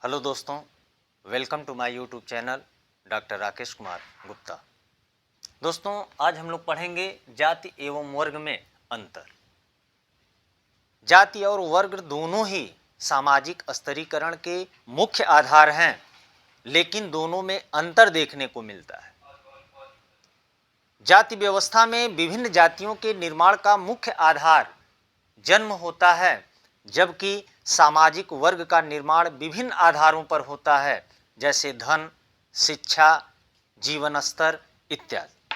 Hello दोस्तों, welcome to my YouTube channel doctor Rakesh Kumar Gupta. दोस्तों, आज हम लोग पढ़ेंगे जाति एवं वर्ग में अंतर। जाति और वर्ग दोनों ही सामाजिक स्तरीकरण के मुख्य आधार हैं, लेकिन दोनों में अंतर देखने को मिलता है। जाति व्यवस्था में विभिन्न जातियों के निर्माण का मुख्य आधार जन्म होता है, जबकि सामाजिक वर्ग का निर्माण विभिन्न आधारों पर होता है, जैसे धन, शिक्षा, जीवन स्तर इत्यादि।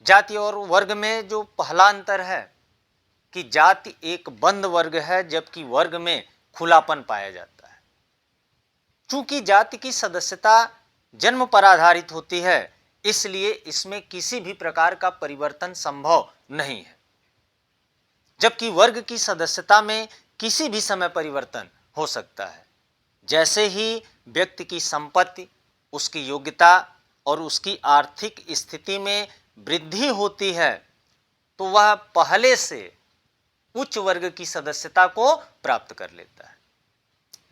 जाति और वर्ग में जो पहला अंतर है कि जाति एक बंद वर्ग है, जबकि वर्ग में खुलापन पाया जाता है। चूंकि जाति की सदस्यता जन्म पर आधारित होती है, इसलिए इसमें किसी भी प्रकार का परिवर्तन संभव नहीं है, जबकि वर्ग की सदस्यता में किसी भी समय परिवर्तन हो सकता है। जैसे ही व्यक्ति की संपत्ति, उसकी योग्यता और उसकी आर्थिक स्थिति में वृद्धि होती है, तो वह पहले से उच्च वर्ग की सदस्यता को प्राप्त कर लेता है।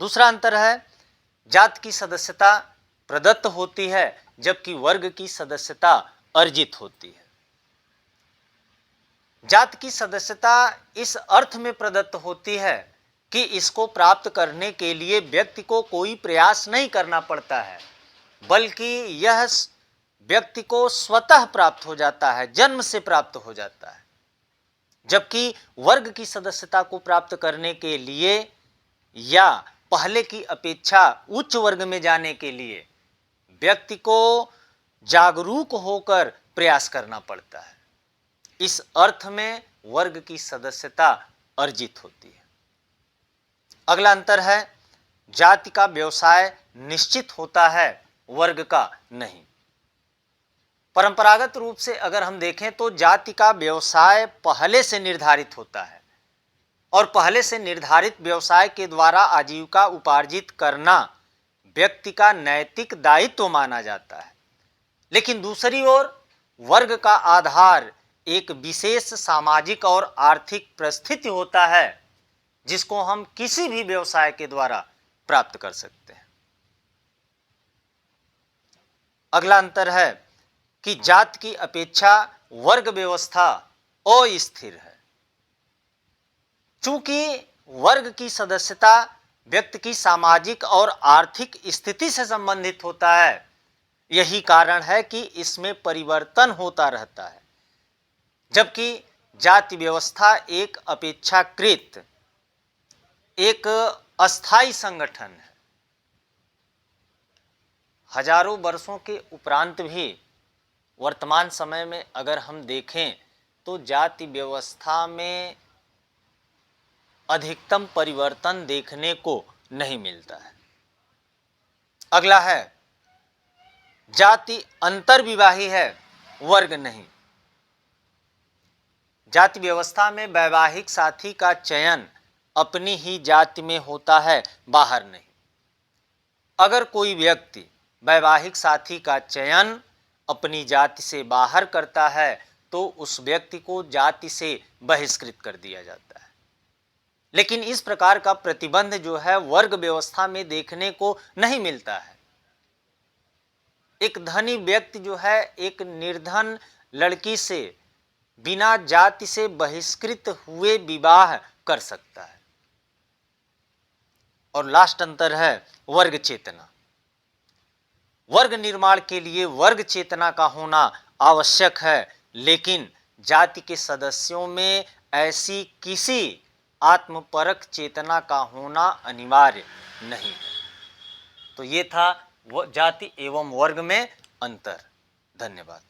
दूसरा अंतर है, जाति की सदस्यता प्रदत्त होती है, जबकि वर्ग की सदस्यता अर्जित होती है। जाति की सदस्यता इस अर्थ में प्रदत्त होती है कि इसको प्राप्त करने के लिए व्यक्ति को कोई प्रयास नहीं करना पड़ता है, बल्कि यह व्यक्ति को स्वतः प्राप्त हो जाता है, जन्म से प्राप्त हो जाता है। जबकि वर्ग की सदस्यता को प्राप्त करने के लिए या पहले की अपेक्षा उच्च वर्ग में जाने के लिए व्यक्ति को जागरूक होकर प्रयास करना पड़ता है। इस अर्थ में वर्ग की सदस्यता अर्जित होती है। अगला अंतर है, जाति का व्यवसाय निश्चित होता है, वर्ग का नहीं। परंपरागत रूप से अगर हम देखें तो जाति का व्यवसाय पहले से निर्धारित होता है और पहले से निर्धारित व्यवसाय के द्वारा आजीविका उपार्जित करना व्यक्ति का नैतिक दायित्व माना जाता है। लेकिन दूसरी ओर वर्ग का आधार एक विशेष सामाजिक और आर्थिक परिस्थिति होता है, जिसको हम किसी भी व्यवसाय के द्वारा प्राप्त कर सकते हैं। अगला अंतर है कि जाति की अपेक्षा वर्ग व्यवस्था अस्थिर है। चूंकि वर्ग की सदस्यता व्यक्ति की सामाजिक और आर्थिक स्थिति से संबंधित होता है, यही कारण है कि इसमें परिवर्तन होता रहता है, जबकि जाति व्यवस्था एक अपेक्षाकृत एक अस्थायी संगठन है। हजारों वर्षों के उपरांत भी वर्तमान समय में अगर हम देखें तो जाति व्यवस्था में अधिकतम परिवर्तन देखने को नहीं मिलता है। अगला है, जाति अंतर्विवाही है, वर्ग नहीं। जाति व्यवस्था में वैवाहिक साथी का चयन अपनी ही जाति में होता है, बाहर नहीं। अगर कोई व्यक्ति वैवाहिक साथी का चयन अपनी जाति से बाहर करता है तो उस व्यक्ति को जाति से बहिष्कृत कर दिया जाता है। लेकिन इस प्रकार का प्रतिबंध जो है वर्ग व्यवस्था में देखने को नहीं मिलता है। एक धनी व्यक्ति जो है एक निर्धन लड़की से बिना जाति से बहिष्कृत हुए विवाह कर सकता है। और लास्ट अंतर है वर्ग चेतना। वर्ग निर्माण के लिए वर्ग चेतना का होना आवश्यक है, लेकिन जाति के सदस्यों में ऐसी किसी आत्मपरक चेतना का होना अनिवार्य नहीं है। तो ये था जाति एवं वर्ग में अंतर। धन्यवाद।